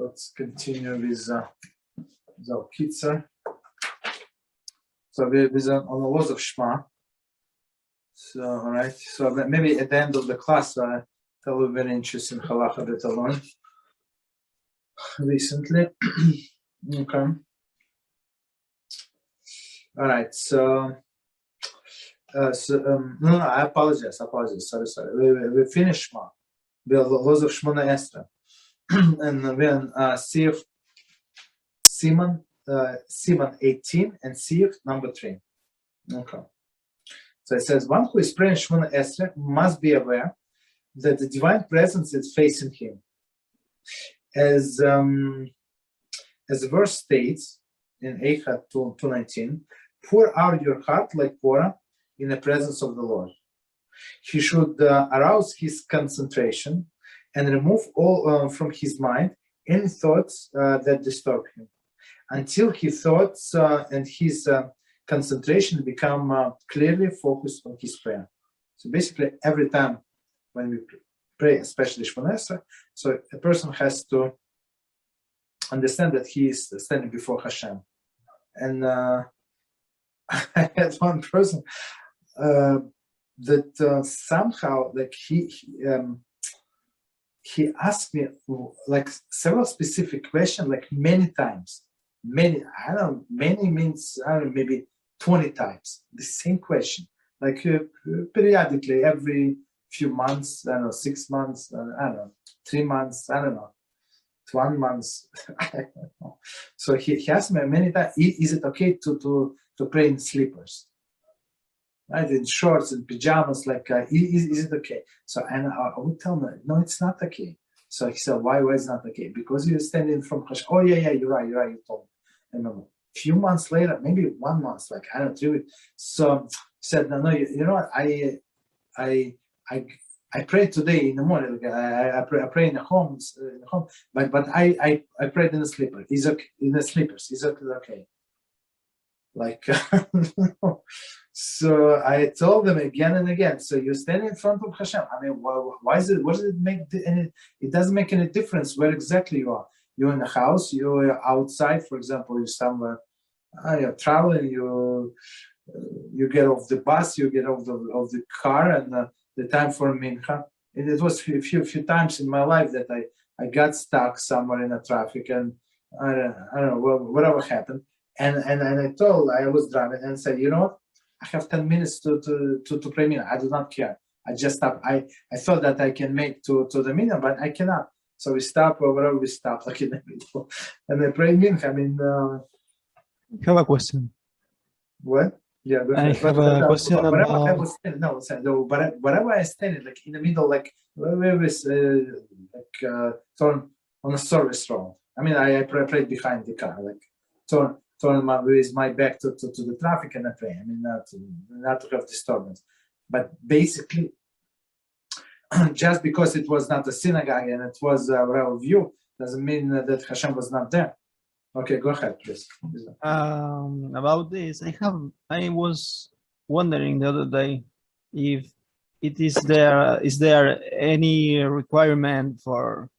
let's continue with our Kitzur. So with on the laws of Shema. So all right. So maybe at the end of the class, tell you very interesting halacha that I learned recently. Okay. All right. So. No, I apologize. Sorry. We finished Shema. The laws of Shemoneh Esrei, and then see if Siman 18 and see if number 3. Okay. So it says, one who is praying Shemoneh Esrei must be aware that the divine presence is facing him. As the verse states in Eicha 2:19, pour out your heart like Torah in the presence of the Lord. He should arouse his concentration and remove all from his mind any thoughts that disturb him, until his thoughts and his concentration become clearly focused on his prayer. So basically, every time when we pray, especially Shemoneh Esrei, so a person has to understand that he is standing before HaShem. And I had one person that somehow, like he asked me like several specific questions, like many times. Many means maybe 20 times the same question, like periodically every few months. 6 months. 3 months. 1 month. I don't know. So he asked me many times, is it okay to pray in slippers? Right, in shorts and pajamas, like is it okay? So and I would tell him, no, it's not okay. So he said, why is it not okay? Because you're standing from HaShem. Oh yeah, you're right, you told me. And a few months later, maybe 1 month, like I don't do it. So he said, no, you know what? I pray today in the morning. Like I pray in the home, but I prayed in the slipper. Is okay in the slippers? Is it okay? Like, so I told them again and again. So you stand in front of HaShem. I mean, why is it? What does it make? It doesn't make any difference where exactly you are. You're in the house. You're outside. For example, you're somewhere. You're traveling. You get off the bus. You get off the car, and the time for mincha. And it was a few times in my life that I got stuck somewhere in the traffic, and I don't know whatever happened. And I was driving and said, you know what? I have 10 minutes to pray minyan. I do not care. I just stop. I thought that I can make to the minyan, but I cannot. So we stop or wherever we stop, like in the middle, and I pray minyan. I mean, I have a question. What? Yeah, I have a question about. Wherever I stand, like in the middle, like where is turn on a service road. I mean, I pray behind the car, like turn with my back to the traffic and I pray. I mean, not to have disturbance. But basically, just because it was not a synagogue and it was a real view, doesn't mean that HaShem was not there. Okay, go ahead, please. About this, I was wondering the other day if is there any requirement for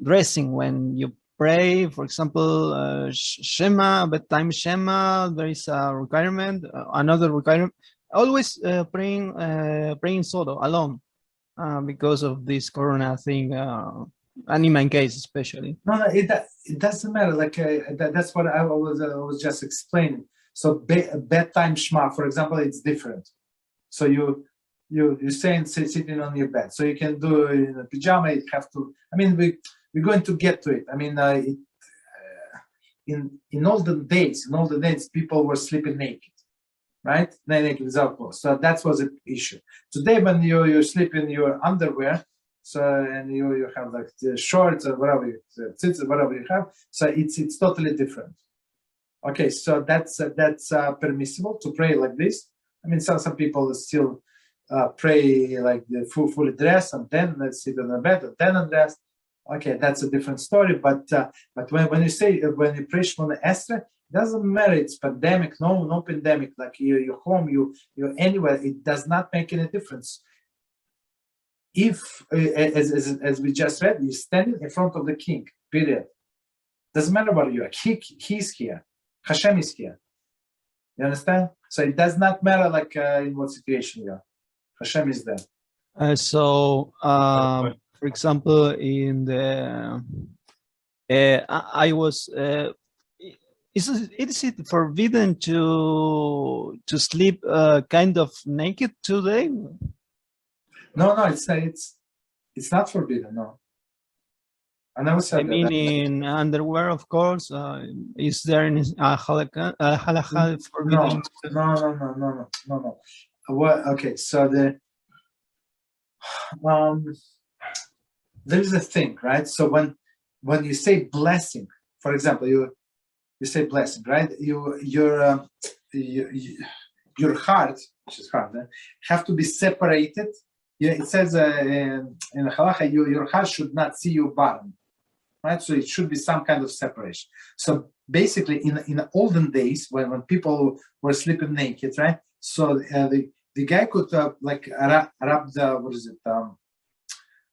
dressing when you pray, for example, Shema, bedtime Shema. There is a requirement. Another requirement. Always praying solo, alone, because of this Corona thing, and in my case especially. No, it doesn't matter. Like that's what I was just explaining. So bedtime Shema, for example, it's different. So you're saying sitting on your bed. So you can do it in a pajama. You have to. I mean, we're going to get to it. I mean, in olden days, people were sleeping naked, right? Naked without clothes. So that was an issue. Today, when you sleep in your underwear, so and you have like the shorts or whatever you have, so it's totally different. Okay, so that's permissible to pray like this. I mean, some people still pray like the fully dressed and then let's sit on the bed and then undressed. Okay, that's a different story. But when you pray Shemoneh Esrei, it doesn't matter. It's pandemic, no pandemic. Like you're home, you're anywhere. It does not make any difference. If, as we just read, you're standing in front of the king, Period. Doesn't matter what you are. He's here. HaShem is here. You understand? So it does not matter like in what situation you are. HaShem is there. For example, in the I was. Is it forbidden to sleep kind of naked today? No, it's not forbidden. No, I never said that. I mean, in underwear, of course. Is there any halakha forbidden? No. Well, okay, so there is a thing, right? So when you say blessing, for example, you say blessing, right? Your heart, which is hard, have to be separated. Yeah, it says in the halakha, your heart should not see your bottom, right? So it should be some kind of separation. So basically, in the olden days, when people were sleeping naked, right? So the guy could wrap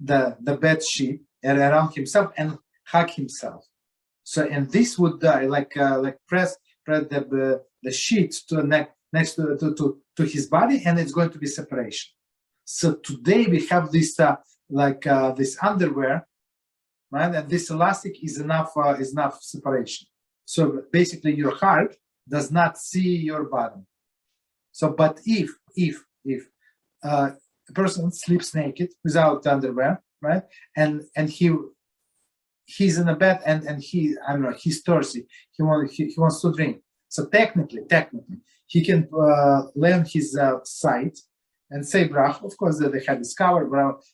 the bed sheet around himself and hug himself. So and this would press the sheet to next to his body, and it's going to be separation. So today we have this this underwear, right? And this elastic is enough separation. So basically, your heart does not see your bottom. So, but if a person sleeps naked without underwear, right? And he's in a bed and he's thirsty. He wants to drink. So technically, he can lay on his side and say brach. Of course, they had discovered,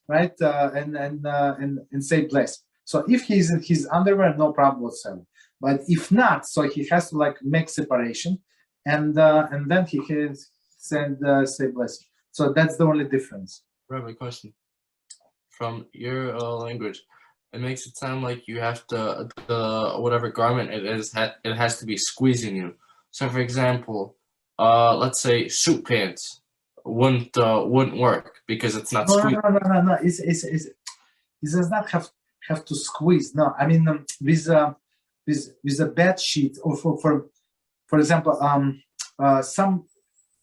right? And say bless. So if he's in his underwear, no problem whatsoever. But if not, so he has to make separation, and then he can say blessing. So that's the only difference. Rabbi, question. From your language, it makes it sound like you have to the whatever garment it is, it has to be squeezing you. So, for example, let's say suit pants wouldn't work because it's not squeezing. No. It does not have to squeeze. No, I mean with a bed sheet, or for example,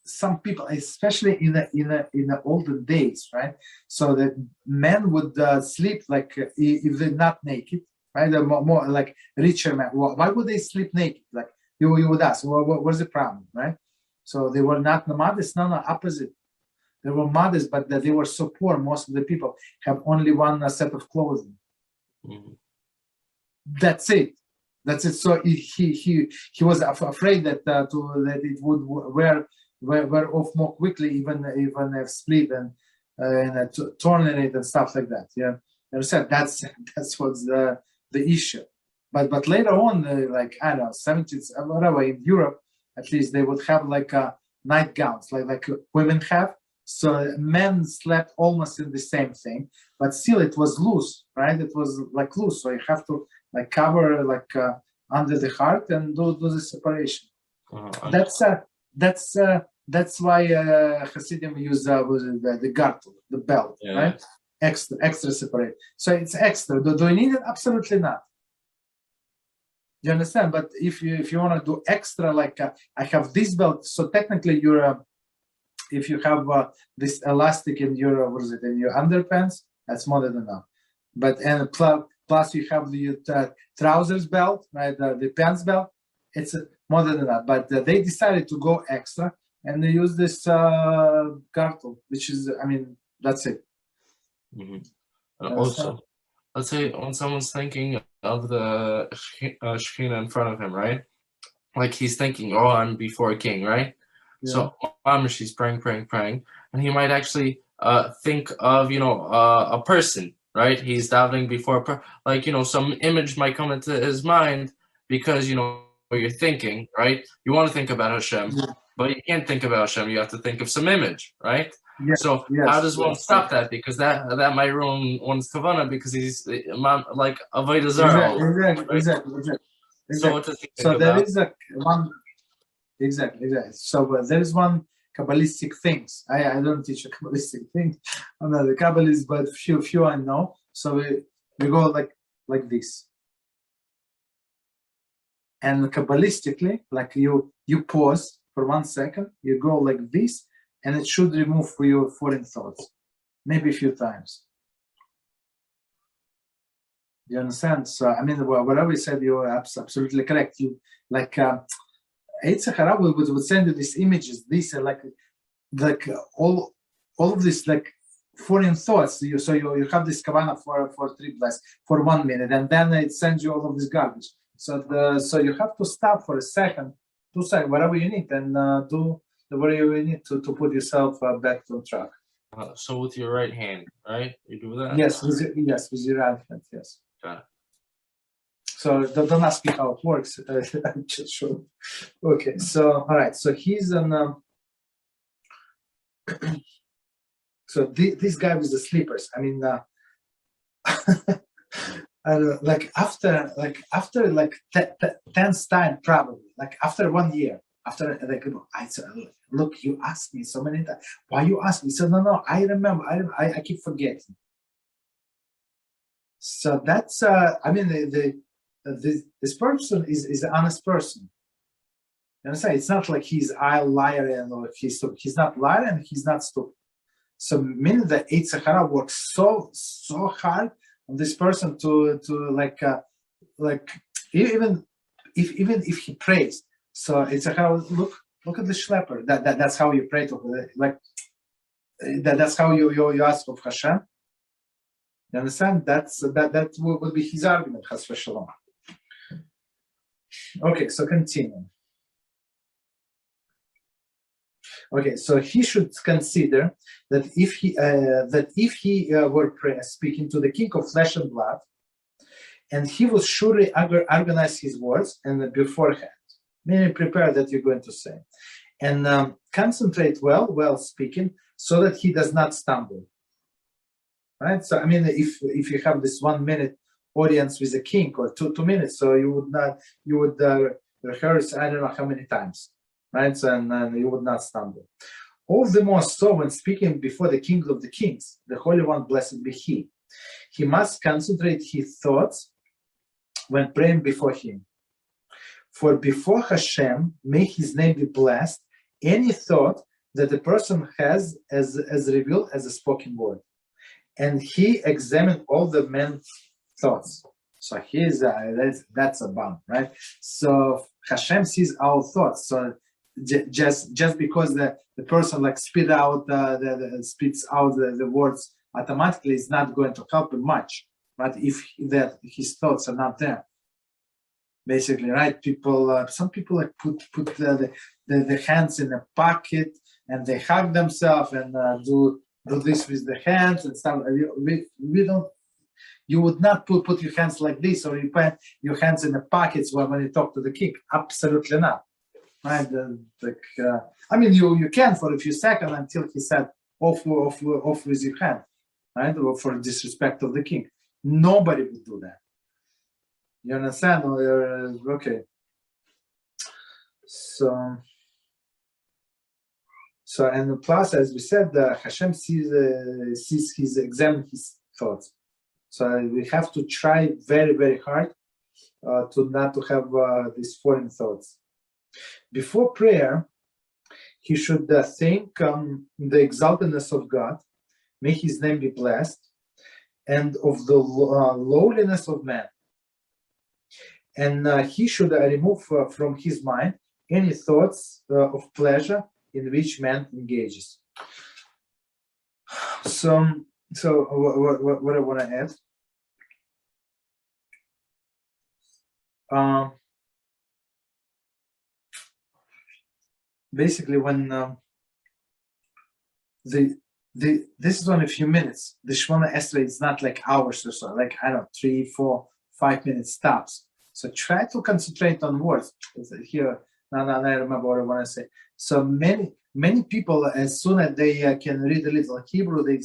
some people, especially in the olden days, right? So that men would sleep if they're not naked, right? They're more like richer men. Why would they sleep naked? Like you would ask, what's the problem, right? So they were not modest. No, opposite. They were modest, but they were so poor. Most of the people have only one set of clothing. Mm-hmm. That's it. So he was afraid that it would wear off more quickly, even if split and tournament and stuff like that. Yeah, understand? That's what's the issue. But later on, I don't know, 70s, whatever, in Europe at least, they would have nightgowns like women have. So men slept almost in the same thing, but still it was loose, right? It was loose, so you have to cover under the heart and do the separation. That's why Hasidim use the gartel, the belt, yeah, right? Extra separate. So it's extra. Do you need it? Absolutely not. You understand? But if you want to do extra, I have this belt, so technically if you have this elastic in your in your underpants, that's more than enough. But plus you have the trousers belt, right? The pants belt, it's more than enough. But they decided to go extra, and they use this gartel, which is, that's it. Mm-hmm. Also, let's say when someone's thinking of the Shekhinah in front of him, right? Like he's thinking, oh, I'm before a king, right? Yeah. So she's praying, and he might actually think of, a person, right? He's davening before, some image might come into his mind because, what you're thinking, right? You want to think about HaShem, yeah, but you can't think about HaShem. You have to think of some image, right? Yes, so how does one stop that? Because that might ruin one's kavanah because he's like avodah zarah. Exactly. So what does he think so about? There is one. Exactly. So there is one Kabbalistic things. I don't teach a Kabbalistic thing. I'm not a Kabbalist, but few I know. So we go like this. And Kabbalistically, like you pause for 1 second, you go like this, and it should remove for your foreign thoughts, maybe a few times. You understand? So, I mean, whatever you said, you're absolutely correct. You like Eitzach Hara would send you these images, these are like all of this like foreign thoughts. So you have this kavanah for 3 bless for 1 minute, and then it sends you all of this garbage. So you have to stop for a second, 2 seconds, whatever you need, and do whatever you need to put yourself back on track. So with your right hand, right? You do that? Yes, with your right hand, yes. Got it. So don't ask me how it works. I'm just sure. Okay, so all right. So he's an. So this guy with the sleepers. I mean, like after 10th time probably. Like after 1 year. After like I said, look, you asked me so many times. Why you asked me? So no, I remember. I keep forgetting. So that's I mean this person is an honest person. You understand? It's not like he's a liar and or he's not liar and he's not stupid. So meaning that Eitzach Hara works so hard on this person to like even if he prays. So Eitzach Hara, look at the schlepper. That's how you pray to like that's how you ask of HaShem. You understand? That would be his argument, Chas v'shalom. Okay, so continue. Okay, so he should consider that if he were speaking to the king of flesh and blood, and he will surely organize his words and beforehand, meaning prepare that you're going to say, and concentrate while speaking, so that he does not stumble. Right. So I mean, if you have this 1 minute audience with a king or two minutes, so you would rehearse I don't know how many times, right? So and you would not stumble. All the more so when speaking before the King of the Kings, the Holy One, blessed be He. He must concentrate his thoughts when praying before Him. For before HaShem, may His name be blessed. Any thought that a person has as revealed as a spoken word. And He examined all the men's thoughts. So he's that's a bomb, right? So Hashem sees our thoughts. So just because the person like spits out the words automatically is not going to help him much, right? If his thoughts are not there, basically, right? Some people like put the hands in a pocket and they hug themselves and do this with the hands and stuff. We don't. You would not put your hands like this, or you put your hands in the pockets when you talk to the king. Absolutely not. Right? I mean, you can for a few seconds until he said off with your hand, right? Or for disrespect of the king. Nobody would do that. You understand? Okay. So and plus, as we said, Hashem examines his thoughts. So we have to try very, very hard to not to have these foreign thoughts. Before prayer, he should thank the exaltedness of God, may His name be blessed, and of the lowliness of man. And he should remove from his mind any thoughts of pleasure in which man engages. So what I want to add. Basically, when this is only a few minutes. The Shemoneh Esrei is not like hours or so. Like I don't know, 3, 4, 5 minutes stops. So try to concentrate on words. Here, now I remember what I want to say. So many people, as soon as they can read a little Hebrew, they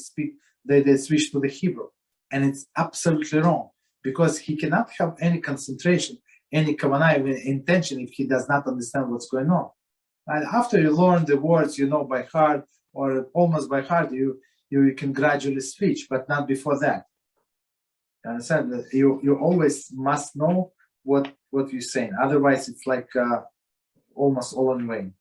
switch to the Hebrew, and it's absolutely wrong because he cannot have any concentration, any kavanah, intention if he does not understand what's going on. And after you learn the words, by heart or almost by heart, you can gradually switch, but not before that. You understand that you always must know what what you're saying. Otherwise, it's like almost all in vain.